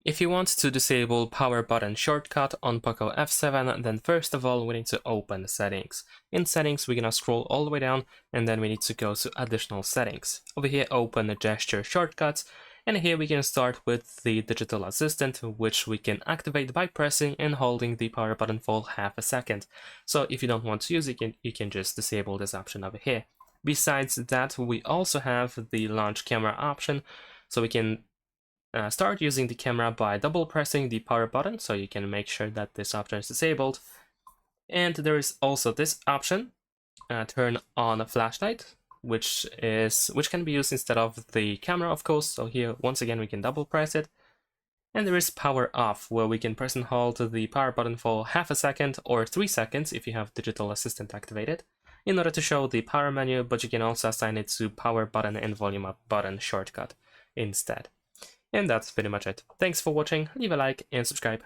If you want to disable power button shortcut on POCO F7, then first of all we need to open settings. In settings we're gonna scroll all the way down and then we need to go to additional settings. Over here open the gesture shortcuts, and here we can start with the digital assistant, which we can activate by pressing and holding the power button for half a second. So if you don't want to use it, you can just disable this option over here. Besides that, we also have the launch camera option, so we can start using the camera by double pressing the power button, so you can make sure that this option is disabled. And there is also this option, turn on a flashlight, which can be used instead of the camera, of course. So here once again we can double press it. And there is power off, where we can press and hold the power button for half a second or 3 seconds if you have digital assistant activated, in order to show the power menu, but you can also assign it to power button and volume up button shortcut instead. And that's pretty much it. Thanks for watching, leave a like and subscribe.